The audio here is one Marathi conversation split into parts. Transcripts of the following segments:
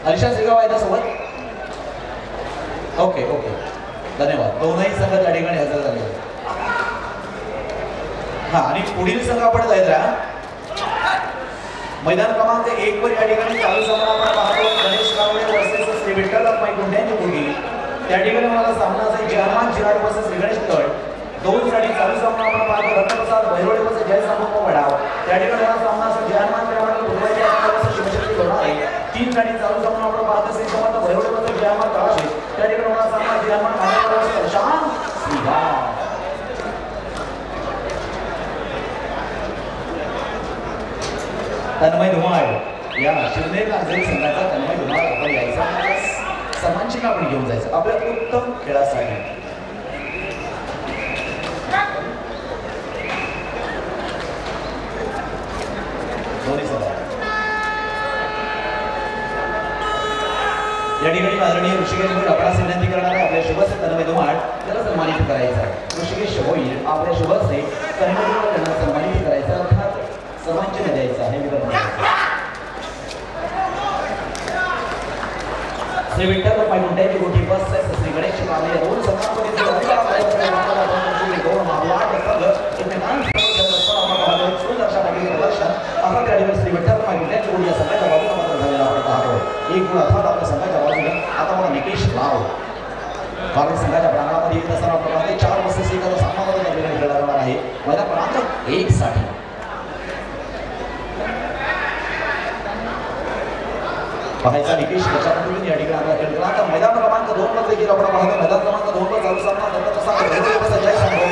अलिशा श्रीगाव आहे ना सोबत? ओके ओके धन्यवाद. दोनही संघ त्या ठिकाणी हजर झाले. हा आणि पुढील संघ आपण जायचा मैदान क्रमांक 1 वर या ठिकाणी चालू सामना आपण पाहतो. गणेश कावळे वर्सेस श्री विठ्ठल रखमाई गुंड्यांची मुलगी. त्या ठिकाणी मला सामना असेल जयमान चिराड वर्सेस गणेश तळ. 2 साठी चालू सामना आपण पाहतो. रत्नप्रसाद भैरोडे वर्सेस जय संभव वडाव. त्या ठिकाणी मला सामना असेल जयमान चिराड वर्सेस शिवशक्ती लोणारे. 3 साठी चालू सामना आपण पाहतो श्री समर्थ भैरोडे वर्सेस जयमान काळाशे. त्या ठिकाणी मला सामना जयमान मांडवकर वर्सेस प्रशांत श्रीगाव. तन्मय धुमाळ या शिवनेर नागरिक संघाचा तन्मय धुमाळ आपण यायचा सर्वांची आपण घेऊन जायचं आपल्या उत्तम खेळासाठी. या ठिकाणी आदरणीय ऋषिकेश भोईर आपणास विनंती करणार आहे आपल्या शुभसे तन्मय धुमाळ त्याला सन्मानित करायचं आहे. ऋषिकेश भोईर आपल्या शुभसे तन्मय धुमाळ त्यांना सन्मानित करायचं अर्थात सर्वांचे द्यायचं आहे. श्री विठ्ठल रखमाई गुंड्यांची गोठी बस श्री गणेश कावळे या 2 संघांमध्ये श्री विठ्ठल रखमाई गुंड्यांची गोठी या संघाच्या बाजूला मात्र झालेला आपण पाहतो. एक गुण अर्थात आपल्या संघाच्या बाजूला. आता मला निकेश राव काँग्रेस संघाच्या प्रांगणामध्ये येत असताना प्रमाणे 4 वर्षाचा एखादा सामनामध्ये खेळला जाणार आहे. मैदान क्रमांक 1 साठी पाहायचा निकेश कशा पद्धतीने या ठिकाणी आपला खेळ केला. आता मैदान क्रमांक 2 वर देखील आपण पाहतो. मैदान क्रमांक 2 वर चालू सामना रत्नप्रसाद भैरोडे वर्सेस जय संभव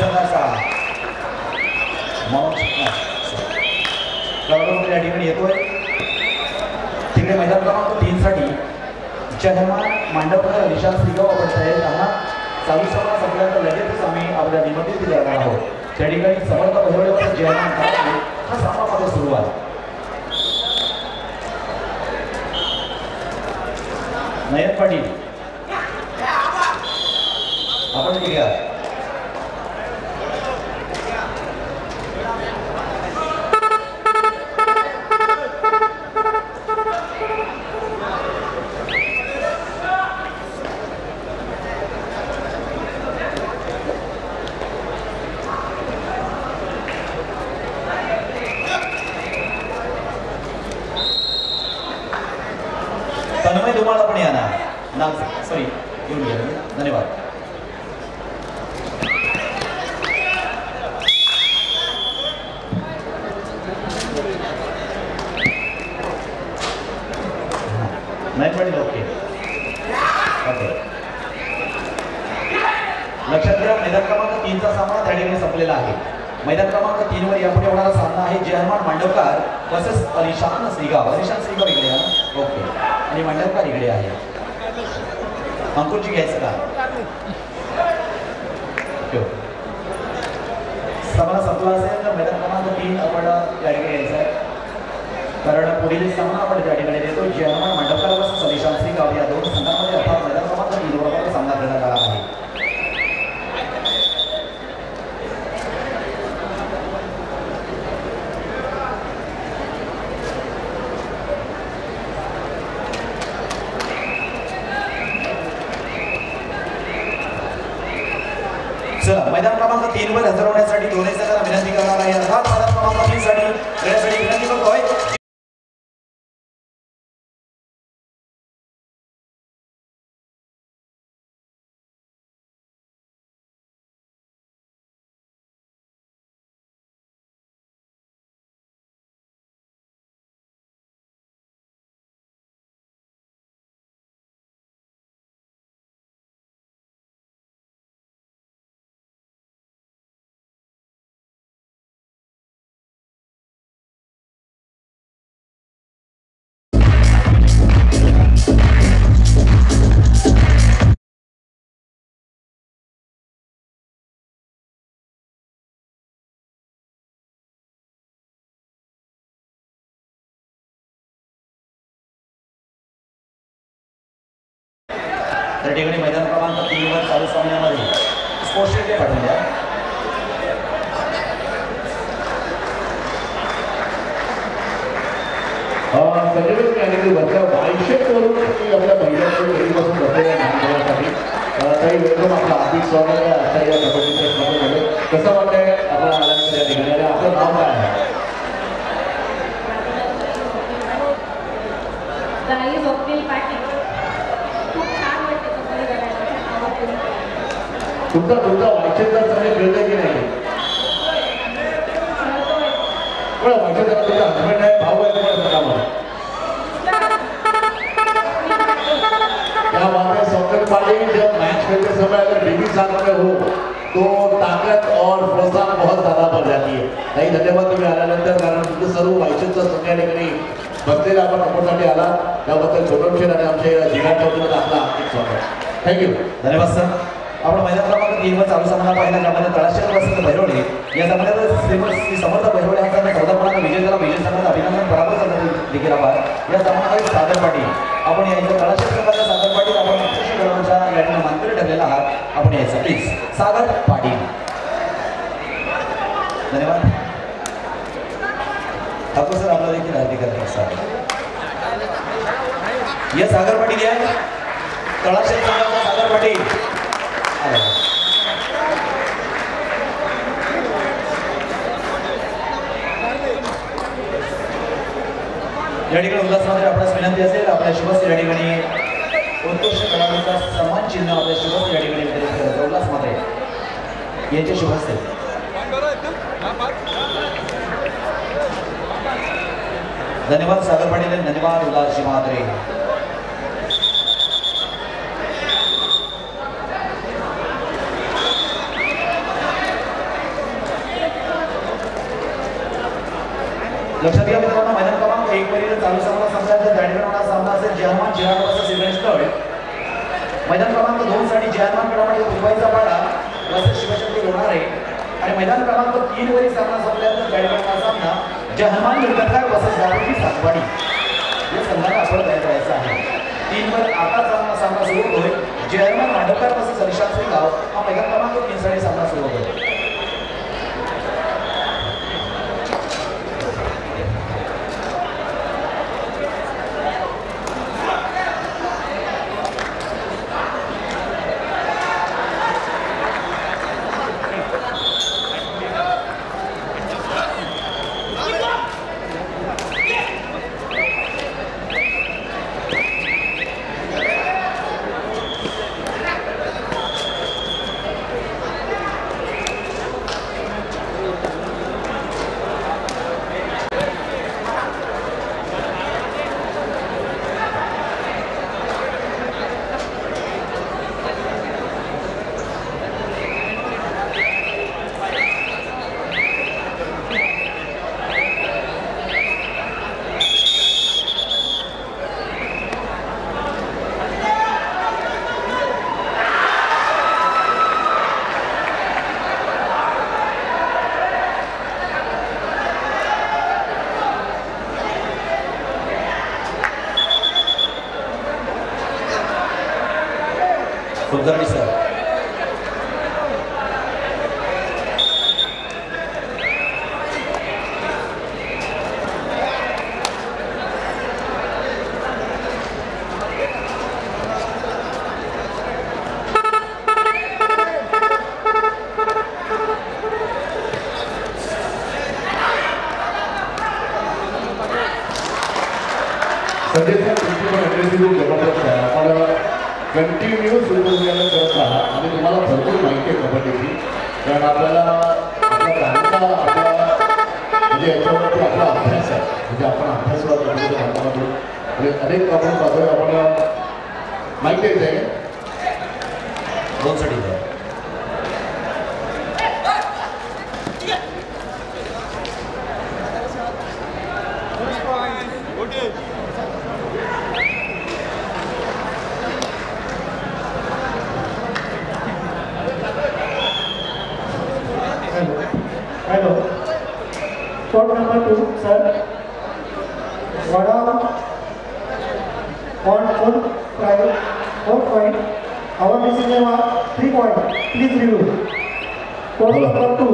संघाचा या ठिकाणी येतोय. तिकडे मैदान क्रमांक 3 साठी जयमान मांडवकर अलिशा श्रीगाव आपण तयारी आहात. चालू सामना संपल्यानंतर लगेचच आम्ही आपल्या निमंत्रित करणार आहोत. त्या ठिकाणी समर्थ भैरोडे वर्सेस जयमान काळाशे हा सामना मात्र सुरू आहे. नयन पाटील आपण किती आहात? तन्मय धुमाळ आपण या ना सॉरी येऊन गेलो. धन्यवाद. नाही पडेल. ओके ओके लक्षात घ्या मैदान क्रमांक 3 चा सामना त्या ठिकाणी संपलेला आहे. मैदान क्रमांक 3 वर यापुढे होणारा सामना आहे जयमान मांडवकर वर्सेस अलिशान श्रीगाव. अलिशान श्रीगाव इकडे आहे. ओके आणि मांडवकर इकडे आहे. अंकुरजी घ्यायचं का? सामना संपला असेल तर मैदान क्रमांक 3 आपण त्या ठिकाणी घ्यायचं आहे. कारण पुढील सामना आपण त्या ठिकाणी देतो जयमान मांडवकर वर्सेस अलिशान श्रीगाव या 2 संघांमध्ये अर्थात मैदान क्रमांक 3 वर सामना खेळण्यात आला आहे. चला मैदान क्रमांक 3 वर हजर होण्यासाठी दोन्ही संघांना विनंती करणार आहे. अर्थात मैदान क्रमांक 3 साठी खेळण्यासाठी विनंती करतोय. त्या ठिकाणी मैदान क्रमांक 3 वर चालू सामन्यामध्ये स्पोर्ट्स डे पाठवल्या. संजय यांनी वरच्या वायशेटवरून आपल्या महिलांकडून घरीपासून बसलेल्या नागरिकांसाठी काही वेळेला आपला ऑफिस स्वागत आहे आता या कबड्डीच्या स्पर्धेमध्ये कसं वाटतंय आपण आल्यानंतर या ठिकाणी आणि आपलं नाव काय आहे? तुमचा वायशेटचा सगळे खेळतोय की नाही? वायशेटचा तुमचा हजबंड आहे भाऊ आहे तुम्हाला सगळ्यामध्ये क्या बात है सौकत पाली जब मैच खेलते समय अगर बीबी साथ में हो तो ताकत और प्रोत्साहन बहुत ज्यादा बढ़ जाती है. काही धन्यवाद तुम्ही आल्यानंतर कारण तुमचं सर्व वायशेटचा संघ ठिकाणी बसलेला आपण सपोर्टसाठी आला त्याबद्दल छोटोशे आणि आमचे जिल्ह्याच्या वतीनं आपलं हार्दिक स्वागत. थँक्यू. धन्यवाद सर. आपण मैदान क्रमांक 3 वर चालू सामना पाहिला ज्यामध्ये तळाशेर वसंत भैरवडे या सामन्यात श्री समर्थ भैरवडे हा संघ 14 विजय झाला. विजय संघाचा अभिनंदन पराभव करण्यात देखील आभार. या सामन्यामध्ये सागर पाटील आपण यायचं तळाशेर संघाच्या सागर पाटील आपण 100 गरवांच्या या ठिकाणी मानकरी ठरलेला आहात. आपण यायचं प्लीज सागर पाटील. धन्यवाद. ठाकूर सर आपला देखील हार्दिक अभिनंदन. या सागर पाटील या तळाशेर संघाचा सागर पाटील या ठिकाणी उल्हासमध्ये आपल्यास विनंती असेल आपल्या शुभश्री या ठिकाणी उत्कृष्ट खेळाडूचा सन्मान चिन्ह आपल्या शुभश्री या ठिकाणी वितरित करायचं उल्हासमध्ये यांचे शुभश्री. धन्यवाद सागर पाटील. धन्यवाद उल्हास महात्रे. लक्षात घ्या मित्रांनो मैदान क्रमांक 1 वरील चालू सामना संघाचा बॅडमिंटनचा सामना असेल जर्मन जिहाद वर्सेस इग्नेस्टॉल. मैदान क्रमांक 2 साठी जर्मन गटामध्ये दुबईचा पाडा वर्सेस शिवशक्ती लोणारे आणि मैदान क्रमांक 3 वरील सामना संपल्यानंतर बॅडमिंटनचा सामना जर्मन मिरकतकार वर्सेस गावठी सातवाडी या संघाला आपण तयार करायचा आहे. 3 वर आता सामना सुरू होतोय. जर्मन मांडवकर वर्सेस रिशाद सिंगाव हा मैदान क्रमांक 3 साठी सामना सुरू होतोय. कुलकर्णी सर. सध्याच्या दृष्टीकोन जबरदस्त आहे. आपण कंटिन्यू सूर्यग्रहण करत आहात आणि तुम्हाला भरपूर माहिती आहे कबड्डीची कारण आपल्याला आपल्या ग्राहकांचा आपला म्हणजे याच्यावरती आपला अभ्यास आहे म्हणजे आपण अभ्यास करतो माध्यमातून म्हणजे अनेक आपण पाहतोय आपण माहिती आहे 2 साठी. Hello. Court number 2, sir. Vada on 4 point. Our decision was 3 point. Please review. Court number 2.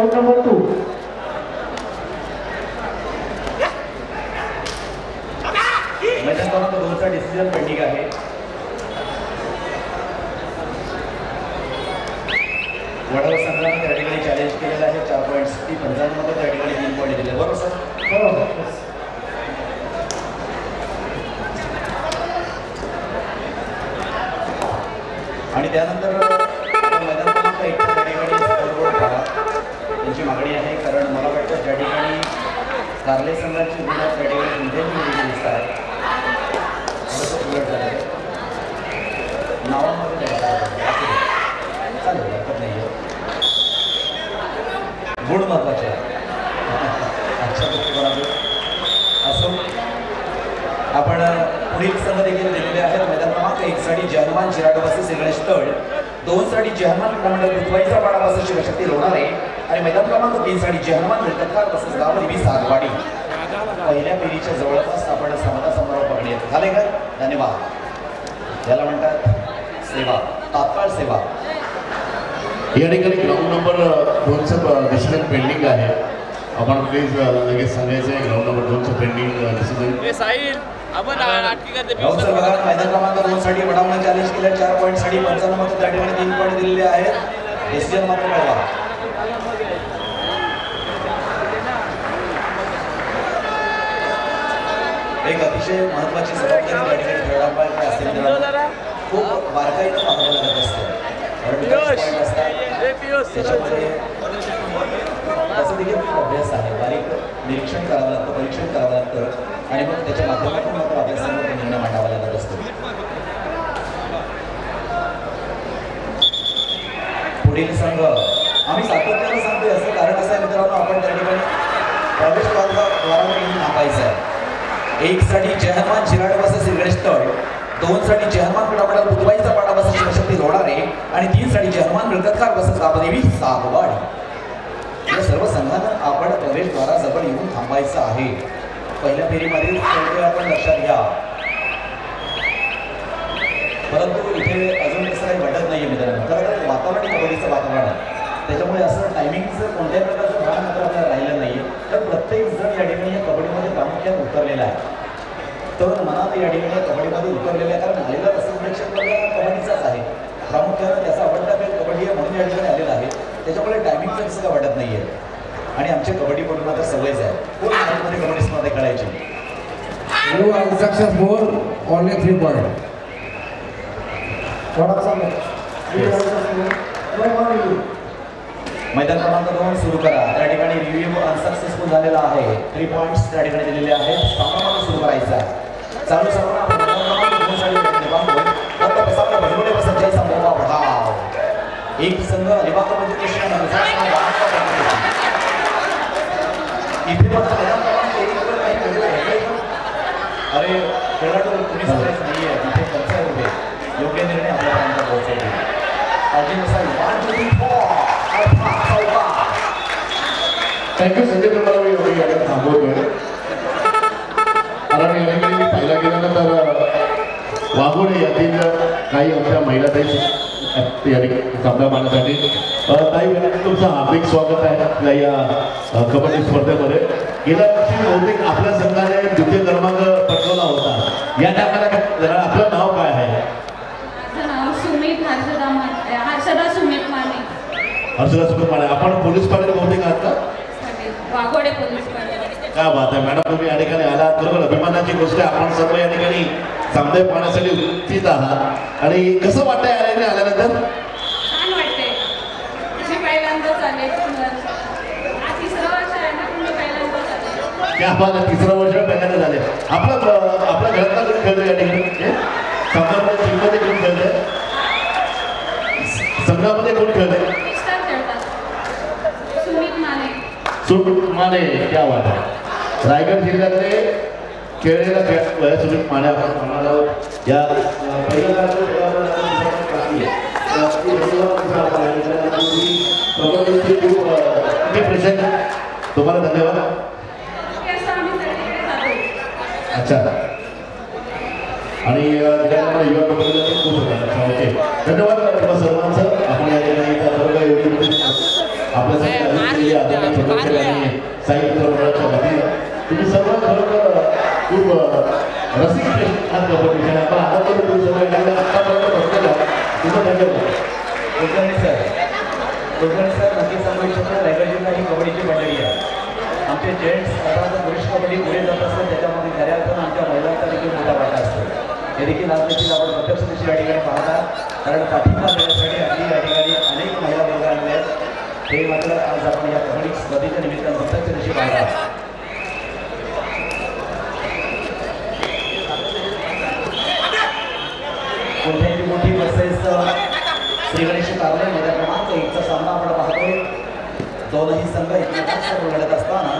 Out number 2. मैदान क्रमांक 2 चा डिसिजन पेंडिंग आहे. वडाळा संघाने त्या ठिकाणी चॅलेंज केलेलं आहे. 4 पॉईंट्स ती 55 मध्ये त्या ठिकाणी 3 पॉईंट दिले. बरोबर सर? बरोबर. आणि त्यानंतर मैदान क्रमांक 1 त्या ठिकाणी स्कोरबोर्ड पहा. त्यांची मागणी आहे, कारण मला वाटतं त्या ठिकाणी कारले संघाची गुन्हा त्या ठिकाणी इंडियन दिसत आहे. उलट झालं नावामध्ये चालेल, हरकत नाही आहे. गुण महत्वाचे आहे. आजच्या दृष्टिकोनातून असो. आपण पुढील संघ देखील दिलेले आहेत. मैदान क्रमांक 1 साठी जहनमान जिराड वर्सेस गणेश तळ, 2 साठी जहनमान क्रमांक पृथ्वीचा पाडा वर्सेस शिवशक्ती लोणारे आणि मैदान क्रमांक 3 साठी जहनमान मिळकतकार वर्सेस गावदेवी सागवाडी. पहिल्या फेरीच्या जवळपास आपण समोरासमोर बघण्यात झाले का? धन्यवाद. याला म्हणतात सेवा, तात्काळ सेवा. या ठिकाणी ग्राउंड नंबर 2चं डिसिजन पेंडिंग आहे. आपण प्लीज लगेच सांगायचं आहे ग्राउंड नंबर 2चं पेंडिंग डिसिजन. मैदान क्रमांक 2 साठी वडावणं चॅलेंज केलं. 4 पॉईंट साठी 55 मध्ये त्या ठिकाणी 3 पॉईंट दिलेले आहेत. डिसिजन मात्र कळवा. एक अतिशय महत्त्वाची जबाबदारी त्या ठिकाणी खेळाडूंकडे असते. खूप बारकाईनं पाहावं लागत असतं. त्याच्यामध्ये त्याचा देखील खूप अभ्यास आहे. बारीक निरीक्षण करावं लागतं, परीक्षण करावं लागतं आणि मग त्याच्या माध्यमातून मात्र अभ्यासामध्ये निर्णय मांडावा लागत असतो. पुढील संघ आम्ही सातत्यानं सांगतोय असं कारण असं आहे मित्रांनो, आपण त्या ठिकाणी प्रवेशद्वारावर येऊन थांबायचं आहे. 1 साठी जहनमान जिराड वर्सेस गणेश तळ, 2 साठी जहनमान क्रमांक बुधवाईचा पाडा वर्सेस शिवशक्ती लोणारे आणि 3 साठी जहनमान मिळकतकार वर्सेस गावदेवी सागवाडी. या सर्व संघांना आपण प्रवेशद्वाराजवळ येऊन थांबायचं आहे. पहिल्या फेरीमध्ये आपण लक्षात घ्या. परंतु इथे अजून कसं काही वाटत नाही आहे मित्रांनो, कारण वातावरण कबड्डीचं वातावरण आहे. त्याच्यामुळे असं टायमिंगचं कोणत्याही प्रकारचं भान मात्र आपल्याला राहिलं नाही आहे. तर प्रत्येक जण या ठिकाणी या कबड्डीमध्ये प्रामुख्याने उतरलेला आहे. तर मनात या ठिकाणी कबड्डीमध्ये उतरलेलं आहे, कारण आलेला रसप्रेक्षक कबड्डीचाच आहे. प्रामुख्यानं त्याचा आवडता खेळ कबड्डी आहे म्हणून या ठिकाणी आलेला आहे. त्याच्यामुळे टायमिंगचं कसं काय वाटत नाही आहे. आणि आमच्या कबड्डीकडून मात्र सवयच आहे. खूप मध्ये कबड्डी स्पर्धा खेळायची. You are successful, only 3 points. मैदान क्रमांक 2 सुरू करा. त्या ठिकाणी रिव्ह्यू अनसक्सेसफुल झालेला आहे. 3 पॉईंट्स त्या ठिकाणी दिलेले आहेत. सामना सुरू करायचा आहे. चालू सामना एक संघ अलिबाग इथे अरे खेळाडू तुम्ही सगळेच नाही आहे. तिथे कल्चर होते. योग्य निर्णय आपल्यापर्यंत पोहोचवते. थँक्यू संजय, तुम्हाला मी एवढी याला थांबवतोय. कारण या ठिकाणी मी पाहिला गेल्यानंतर वाघोडे यातील काही आमच्या महिलाताई या ठिकाणी सामना पाहण्यासाठी. ताई, तुमचं हार्दिक स्वागत आहे आपल्या या कबड्डी स्पर्धेमध्ये. गेल्या वर्षी बहुतेक आपल्या संघाने द्वितीय क्रमांक पटकवला होता. या टायमाला आपलं नाव काय आहे? माझं नाव सुमित हर्षदा सुमित माने. हर्षदा सुमित माने. आपण पोलीस पाटील बहुतेक आहात का? वाघोडे पोलीस पाटील. काय बात आहे मॅडम, तुम्ही या ठिकाणी आलात. बरोबर, अभिमानाची गोष्ट आहे. आपण सर्व या ठिकाणी सामने पाहण्यासाठी उत्सुक आहात. आणि कसं वाटतंय आल्यानंतर? छान वाटते. मी पहिल्यांदाच आले. तिसरं वर्ष आहे ना, मी पहिल्यांदाच आले. त्या आम्हाला तिसरं वर्ष पहिल्यांदा झाले. आपल्या घरातला कोण खेळतोय या ठिकाणी? संघामध्ये टीममध्ये कोण खेळतंय? संघामध्ये कोण खेळतंय? मिस्टर खेळतात. सुमित माने. सुमित माने, क्या बात आहे. रायगड जिल्ह्यातले खेळलेला खेळ सुमित माने आपण म्हणाला आहोत. या पहिल्या तुम्हाला धन्यवाद. अच्छा, आणि युवा कबड्डीला खूप ओके, धन्यवाद तुम्हाला सर्वांचं. आपण या ठिकाणी आपल्यासाठी ठिकाणी सर नक्की सांगू इच्छितो रायगड जिल्हा ही कबड्डीची मंडळी आहे. आमचे जेंट्स आता पुरुष कबड्डी पुढे जात असतात त्याच्यामध्ये खऱ्या अर्थानं आमच्या महिलांचा देखील मोठा वाटा असतो. हे देखील आज देखील आपण प्रत्यक्ष दिवशी या ठिकाणी पाहता कारण पाठिंबा देण्यासाठी आपली या ठिकाणी अनेक महिला वर्ग आलेले आहेत. हे मात्र आज आपण या कबड्डी स्पर्धेच्या निमित्तानं प्रत्यक्ष दिवशी पाहता. कोणत्याही मोठी वर्सेस श्री गणेश कार्यालय मध्ये क्रमांक 1चा सामना आपण पाहतोय. दोनही संघ एकमेकांसह लढत असताना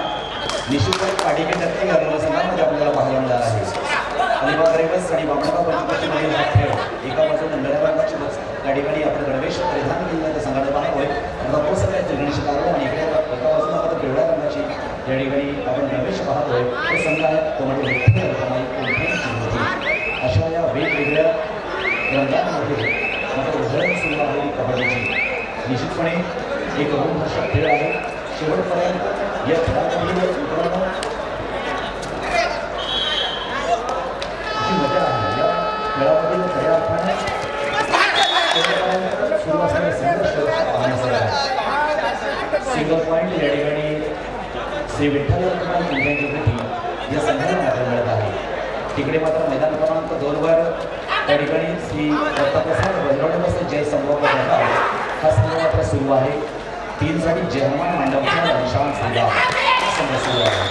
निश्चितपणे पाठीके टक्के या दोन संघांमध्ये आपल्याला पाहायला मिळणार आहे. अलिबाग रेवस आणि बामणगाव पंचकृषी मधील हा खेळ एका बाजूने निळ्या रंगाची त्या ठिकाणी आपण गणवेश परिधान केलेल्या त्या संघाला पाहतोय. रंगो सगळ्या श्री गणेश कार्यालय आणि इकडे एका बाजूने आपण पिवळ्या रंगाची या ठिकाणी आपण गणवेश पाहतोय. तो संघ आहे कोमडी अशा या वेगवेगळ्या रंगांमध्ये मात्र उधळण सुरू आहे कबड्डीची. निश्चितपणे एक रोमहर्षक खेळ आहे. शेवटपर्यंत या खेळामध्ये उतरणं जी मजा आहे या खेळामध्ये खऱ्या अर्थाने सुरू असणारे संघर्ष पाहण्यासारखं आहे. सिंगल पॉईंट या ठिकाणी श्री विठ्ठल मुंबईची भेटी या संघाला मात्र मिळत आहे. तिकडे मात्र मैदान क्रमांक 2 वर त्या ठिकाणी श्री दत्तप्रसाद बजरंग जय संभव हा संघ मात्र सुरू आहे. 3 साठी जय हनुमान मंडपचा निशान संघ सुरू आहे.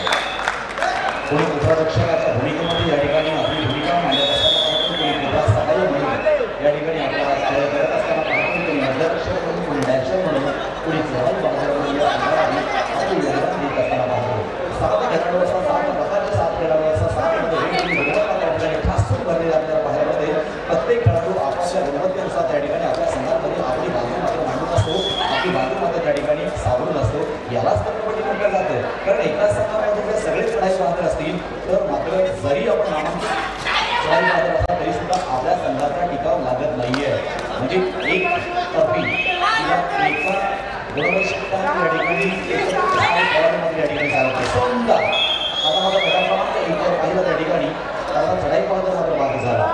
कोणी उपरक्षकाच्या भूमिकेमध्ये या ठिकाणी आपली भूमिका मांडत असताना कोणी कुठला सहाय्य म्हणून या ठिकाणी आपला खेळ करत असताना पाहतो. कोणी मध्यरक्षक म्हणून कोणी डॅशर म्हणून कोणी जवाई बाजारामध्ये या संघाला आपले योगदान देत असताना पाहतो. 7 खेळाडू असतात 7 प्रकारचे 7 खेळाडू असतात 7 ठिकाणी ठासून भरलेले आपल्याला पाहायला मिळते. प्रत्येक खेळाडू आपापल्या गुणवत्तेनुसार त्या ठिकाणी आपल्या संघामध्ये आपली बाजू मात्र मांडून असतो. आपली बाजू मात्र त्या ठिकाणी सावरून असतो. यालाच तर कबड्डी म्हटलं जातं. कारण एकाच संघामध्ये जर सगळेच लढाई पाहत असतील तर मात्र जरी आपण नामांकित खेळाडू पाहत असला तरी सुद्धा आपल्या संघाचा टिकाव लागत नाहीये. म्हणजे एक तर्फी किंवा एका गुणवत्ता या ठिकाणी खेळाडूमध्ये या ठिकाणी चालत नाही. समजा आता माझा प्रकार क्रमांक 1 पाहिला त्या ठिकाणी आता चढाई पाहता मात्र बाद झाला.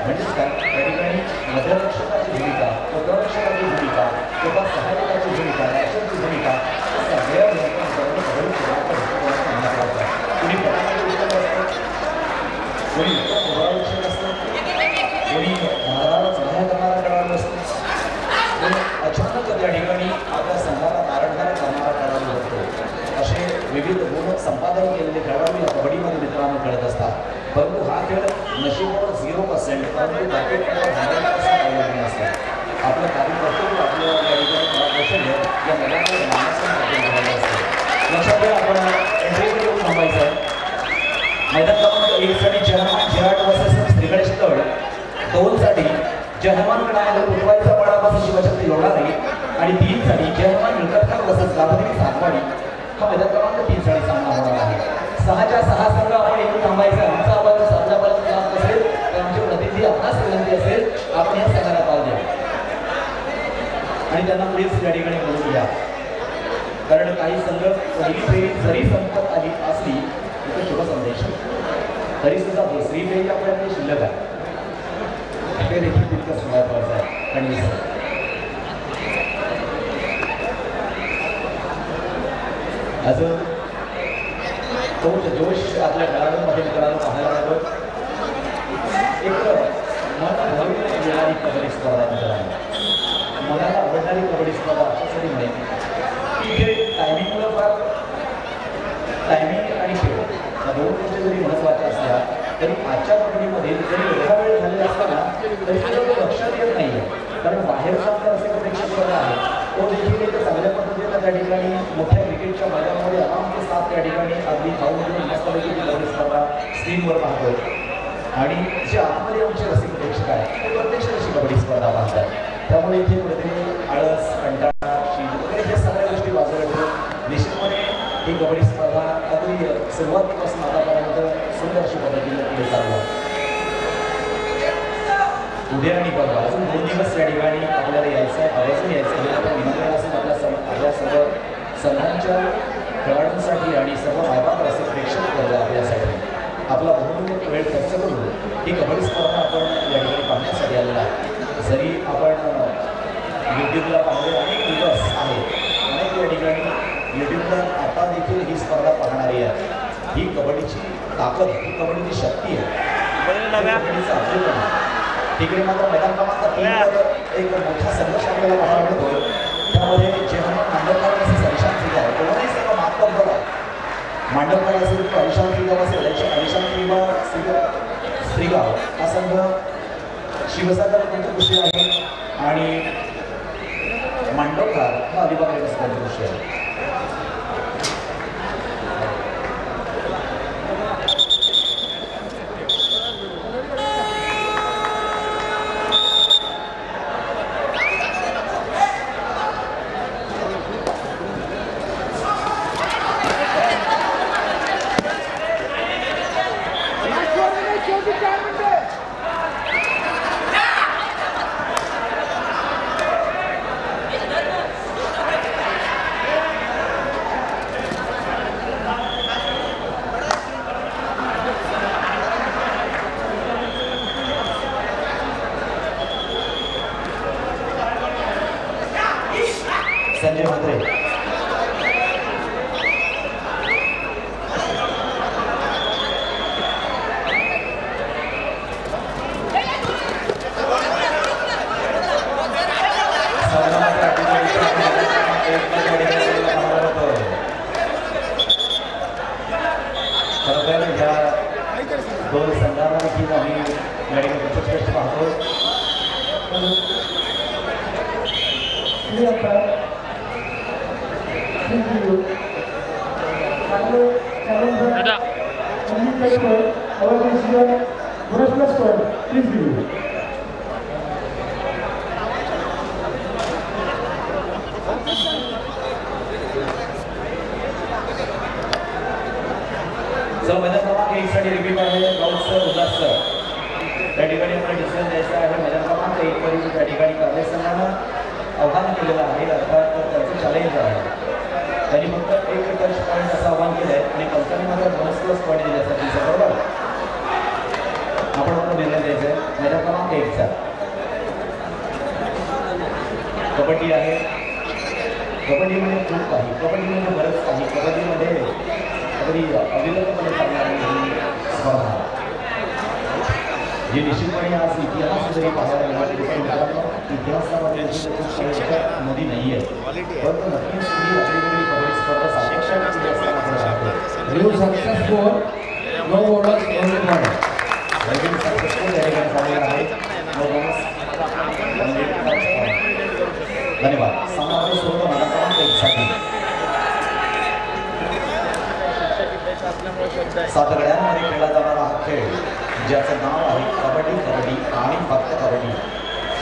म्हणजेच काय त्या ठिकाणी मध्यरक्षकाची भूमिका उपरक्षकाची भूमिका किंवा सहाय्यकाची भूमिका रक्षकाची भूमिका सगळ्या कोणी कोणी उपरक्षक असतं कोणी महाराजाला सहाय्य करणारा खेळाडू असतो कोणी अचानक त्या ठिकाणी आपल्या संघाला तारणहार करणारा खेळाडू असतो. असे विविध गुण संपादन केलेले खेळाडू या कबड्डीमध्ये मित्रांनो खेळत असतात. परंतु हा खेळ नशिबावर 0% परंतु बॅकेटवर 100% अवलंबून असतात. आपलं कार्य करतो आपलं या ठिकाणी कौशल्य या मैदानावर माणसांमध्ये असतं. लक्षात घ्या आपण एंट्रीकडे येऊन थांबायचं आहे. मैदान क्रमांक 1 साठी जय हनुमान जिराट वर्सेस श्री गणेश तळ. 2 साठी जय हनुमान गडामध्ये उठवायचा पडापासून शिवशक्ती लोढा नाही आणि 3 साठी जय हनुमान निळकंठकर वर्सेस गाभरी सातवाडी हा मैदान क्रमांक 3 साठी सामना होणार आहे. 6च्या 6 संघ आपण येऊन थांबायचा. आमचा आवाज सामन्यापर्यंत जात असेल तर आमचे प्रतिनिधी आपणास विनंती असेल आपण या संघाला कॉल द्या आणि त्यांना पुढील या ठिकाणी बोलून घ्या. कारण काही संघ पहिली फेरी जरी संपत आली असली तर शुभ संदेश तरी सुद्धा दुसरी फेरी आपल्याकडे शिल्लक आहे. हे देखील तितकंच महत्त्वाचं आहे. आणि अजून तोच जोश आपल्या खेळाडूंमध्ये मित्रांनो पाहायला मिळतो. एक मन भरून येणारी कबड्डी स्पर्धा मित्रांनो मनाला आवडणारी कबड्डी स्पर्धा अशासाठी म्हणेल की इथे टायमिंगला फार टायमिंग आणि खेळ या 2 गोष्टी जरी महत्त्वाच्या असल्या तरी आजच्या कबड्डीमध्ये जरी एवढा वेळ झालेला असताना तरी सुद्धा लक्षात येत नाही आहे. कारण बाहेरचा आपला असे प्रेक्षक वर्ग आहे तो देखील एक चांगल्या पद्धतीनं त्या ठिकाणी मोठ्या क्रिकेटच्या मैदानामध्ये आरामचे 7 त्या ठिकाणी अगदी खाऊन मस्तपैकी कबड्डी स्पर्धा स्क्रीनवर पाहतोय. आणि जे आतमध्ये आमचे रसिक प्रेक्षक आहेत ते प्रत्यक्ष अशी कबड्डी स्पर्धा पाहतात. त्यामुळे इथे कुठेतरी आळस कंटाळा शीत वगैरे हे सगळ्या गोष्टी बाजूला ठेवून निश्चितपणे ही कबड्डी स्पर्धा अगदी सुरुवातीपासून आतापर्यंत सुंदर अशी पद्धतीने पुढे चालू आहे. उद्या आणि परवा अजून 2 दिवस या ठिकाणी आपल्याला यायचं आहे. आवर्जून यायचं आहे. आपण विनंती असेल आपल्या सर्व संघांच्या खेळाडूंसाठी आणि सर्व मायबाप रसिक प्रेक्षक वर्ग आपल्यासाठी आपला बहुमूल्य वेळ खर्च करून ही कबड्डी स्पर्धा आपण या ठिकाणी पाहण्यासाठी आलेला आहे. जरी आपण यूट्यूबला पाहिले अनेक दिवस कबड्डीची ताकद, ही कबड्डीची शक्ती आहे, कबड्डीचं अफजलपण आहे. तिकडे मात्र मैदान क्रमांक 3 एक मोठा संघर्ष आपल्याला पाहायला मिळतो. त्यामध्ये जेव्हा मांडवकर असेल हरिशांत श्रीगाव, कोणाही सर्व मातब्बर मांडवकर असेल किंवा हरिशांत श्रीगाव असेल, हरिशांत श्रीगाव हा संघ शिवसागर पंचकृषी आहे आणि मांडवकर हा अलिबाग पंचकृषी आहे. संजय म्हात्रे खरं ह्या दोन संघांपैकी आम्ही या ठिकाणी प्रत्यक्ष पाहतो. मैदान क्रमांक 1 साठी रिव्ह्यू आहे राऊत सर, उल्हास सर. त्या ठिकाणी आपल्याला डिसिजन द्यायचा आहे. मैदान क्रमांक 1 वरील त्या ठिकाणी काँग्रेस संघानं आव्हान केलेलं आहे, अर्थात त्याचं चॅलेंज आहे. त्यांनी फक्त एक टच पॉईंट असं आव्हान केलं आहे आणि पंचांनी मात्र बोनस प्लस पॉईंट दिल्यासाठी बरोबर आपण मात्र निर्णय द्यायचा आहे. मैदान क्रमांक 1चा कबड्डी आहे. कबड्डीमध्ये खूप काही, कबड्डीमध्ये बरंच काही, कबड्डीमध्ये कबड्डी अविलंबपणे चालणारी ही स्पर्धा जी निश्चितपणे आज इतिहास जरी पाहायला मिळाला, इतिहासामध्ये नदी नाही आहे, परंतु नक्कीच ही वेगवेगळी कबड्डी स्पर्धा सापेक्षाने successful no bonus only point नवीन सक्सेसफुल या ठिकाणी झालेला आहे. नो बोनस धन्यवाद. समावेश होतो मैदान क्रमांक 1 साठी. 7 गड्यांमध्ये खेळला जाणारा हा खेळ ज्याचं नाव आहे कबड्डी, कबड्डी आणि फक्त कबड्डी.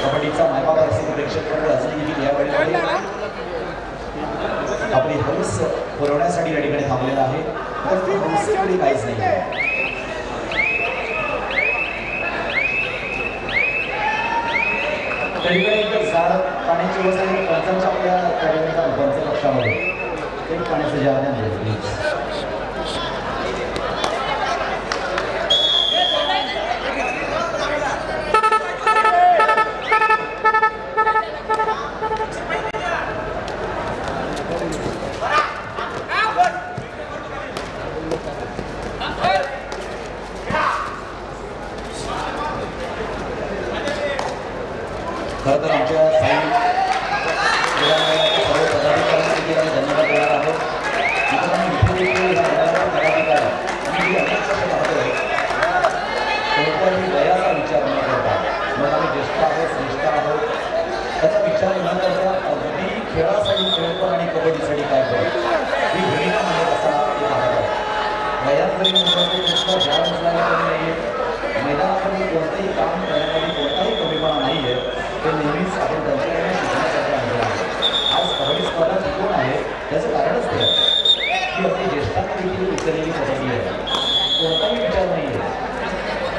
कबड्डीचा मायबाप असेल प्रेक्षक वर्ग अजूनही देखील यावेळी आपली हौस पुरवण्यासाठी या ठिकाणी थांबलेला आहे. तर हौसेकडे काहीच नाही आहे. त्या ठिकाणी एक झाड पाण्याची व्यवस्था पंचांच्या आपल्या त्या ठिकाणी पंच लक्षामध्ये एक पाण्याचं जार द्या प्लीज. खरं तर आमच्या साई सर्व पदाधिकाऱ्यांसाठी आम्ही धन्यवाद देणार आहोत. पदाधिकारी आम्ही अनेक वर्ष पाहतोय कोणत्याही वयाचा विचार न करता, मग आम्ही ज्येष्ठ आहोत श्रेष्ठ आहोत त्याचा विचार न करता अगदी खेळासाठी खेळपण आणि कबड्डीसाठी काय करतो ही भूमिका म्हणजे असा ते पाहतात. वयात जरी प्रश्न ज्या नसल्याला कमी नाही आहे, मैदानामध्ये कोणतंही काम करण्यामध्ये कोणताही कमीपणा नाही आहे, ते नेहमीच आपण त्यांच्याकडे शिकण्यासाठी आणलं आहे. आज कबड्डी स्पर्धा कोण आहे त्याचं कारणच ते आहे की आपली ज्येष्ठांना देखील उचललेली कबड्डी आहे, कोणताही विचार नाही आहे.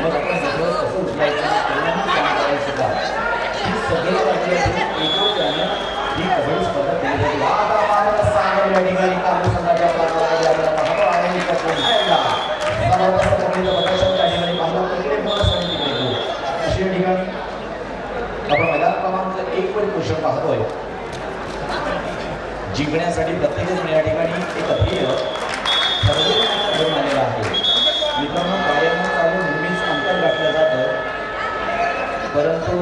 मग आपण सगळं कसं उचलायचं, परिणामी काम करायचं का, ही सगळी राज्यातून एकत्रित ही कबड्डी स्पर्धा केली जाते. आता महाराज सांगेल या ठिकाणी काँग्रेस संघाच्या प्रांतामध्ये आपल्याला पाहतो आणि कबड्डीचं प्रदर्शन त्या ठिकाणी पाहतो. तिकडे बोनस आणि तिकडे गो अशी या ठिकाणी आपण मैदान क्रमांक 1 वर पोषण पाहतोय. जिंकण्यासाठी प्रत्येकजण या ठिकाणी एक ध्येय ठरवून आलेला आहे. मित्रांनो, पायांना चालून नेहमीच अंतर गाठलं जातं, परंतु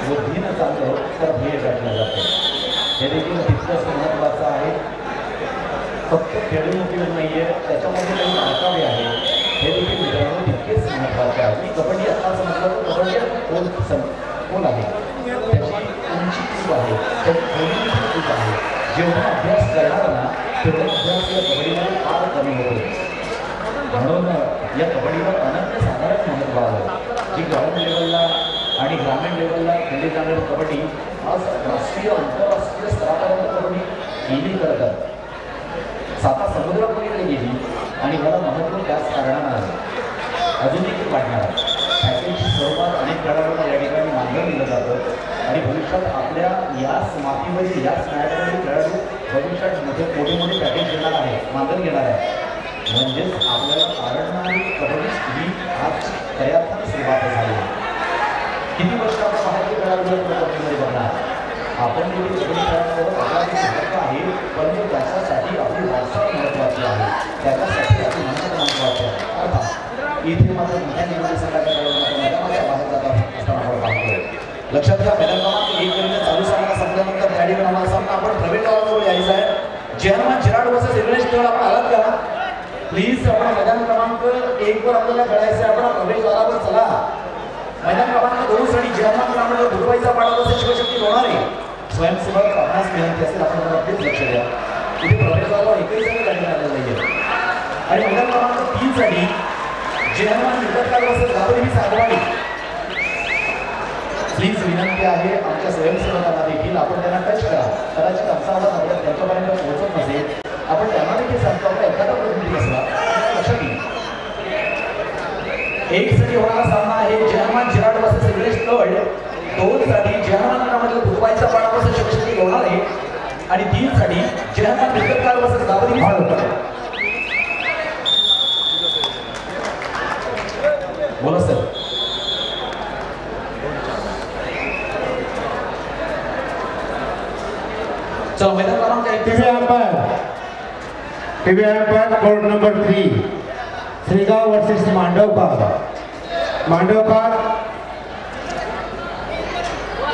बुद्धीनं चाललं तर ध्येय गाठलं जातं. हे देखील तितकंच महत्त्वाचं आहे. फक्त खेळून उपयोग नाही आहे, त्याच्यामध्ये काही अडकावे आहे, हे देखील मित्रांनो तितकेच महत्त्वाचे आहे. कबड्डी आताच म्हटलं तर कबड्डी खोल आहे, त्याची उंची खूप आहे, त्याची खोली खूप आहे. जेवढा अभ्यास करणार ना तेवढा अभ्यास या कबड्डीमध्ये फार कमी होतो. म्हणून या कबड्डीवर अनन्यसाधारण महत्त्व आहे. जी ग्राउंड लेवलला आणि ग्रामीण लेवलला खेळली जाणारी कबड्डी आज राष्ट्रीय आंतरराष्ट्रीय स्तरापर्यंत कबड्डी गेली करतात, साता समुद्रापर्यंत गेली आणि मला महत्त्व त्याच कारणानं आहे. अजून देखील वाढणार आहे. पॅकेजची स्वरूपात अनेक खेळाडूंना या ठिकाणी मानधन दिलं जातं आणि भविष्यात आपल्या याच मातीवरील याच मॅटवरील खेळाडू भविष्यात मोठे मोठे पॅकेज घेणार आहे, मानधन घेणार आहे. म्हणजेच आपल्याला आवडणारी कबड्डी ही आज प्रयत्न सुरुवात झाली. किती वर्ष आपण बाहेरचे खेळाडू कबड्डीमध्ये बघणार. आपण देखील कबड्डी खेळाडूसोबत आपला जे महत्त्व आहे, परंतु त्याच्यासाठी आपली वाटचाल महत्त्वाची आहे, त्याच्यासाठी आपली मेहनत महत्त्वाची आहे. अर्थात इथे मात्र मोठ्या निवडणुकीसाठी मैदानाच्या बाहेर जात असताना आपण पाहतोय. लक्षात घ्या, मैदान क्रमांक 1 पर्यंत चालू सामना संपल्यानंतर त्या ठिकाणी आम्हाला सामना आपण प्रवेश द्वाराजवळ यायचा आहे. जेहरमान जिराड वर्सेस इंग्लिश तळ आपण आलात का प्लीज. आपण मैदान क्रमांक 1 वर आपल्याला कळायचं आहे, आपण प्रवेश द्वारावर चला. मैदान क्रमांक 2 साठी जेहरमान ग्राउंडवर भुजवाईचा पाडा वर्सेस शिवशक्ती लोणारे. स्वयंसेवक आपणास विनंती असेल आपण जरा प्लीज लक्ष द्या. इथे प्रवेश द्वारावर एकही जण गाडी आलेला नाहीये. आणि मैदान क्रमांक 3 साठी जेहरमान निकटकार वर्सेस गावदेवी सागवाडी. प्लीज विनंती आहे आमच्या स्वयंसेवकांना देखील आपण त्यांना टच करा. कदाचित आमचा आवाज आपल्या त्यांच्यापर्यंत पोहोचत नसेल, आपण त्यांना देखील सांगतो आपला एखादा प्रतिनिधी असला लक्षात घ्या. 1 साठी होणारा सामना आहे जेहरमान जिराड वर्सेस इंग्लिश तळ. 2 साठी जेहरमान ग्राउंडवर भुजवाईचा पाडा वर्सेस शिवशक्ती लोणारे आणि 3 साठी जेहरमान निकटकार वर्सेस गावदेवी सागवाडी. बोला सर. चलो मैदान क्रमांक 1 TV umpire court number 3 Shrigaon versus Mandavkar. Mandavkar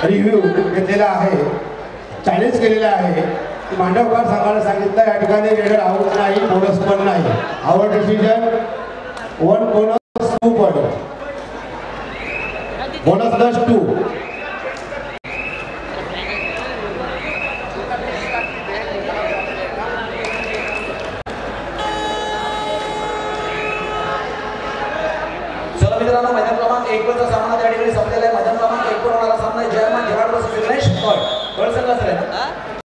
review घेतलेला आहे, चॅलेंज केलेला आहे. मांडवकार सांगायला सांगितलं या ठिकाणी रेडर आउट नाही, बोनस पण नाही. Our decision 1 bonus 2 point, bonus plus 2. मित्रांनो, मैदान क्रमांक 1 वरचा सामना त्या ठिकाणी संपलेला आहे. मैदान क्रमांक 1 वर होणारा सामना जेहरमान जिराड वर्सेस इंग्लिश तळ. कळ सगळं असेल ना.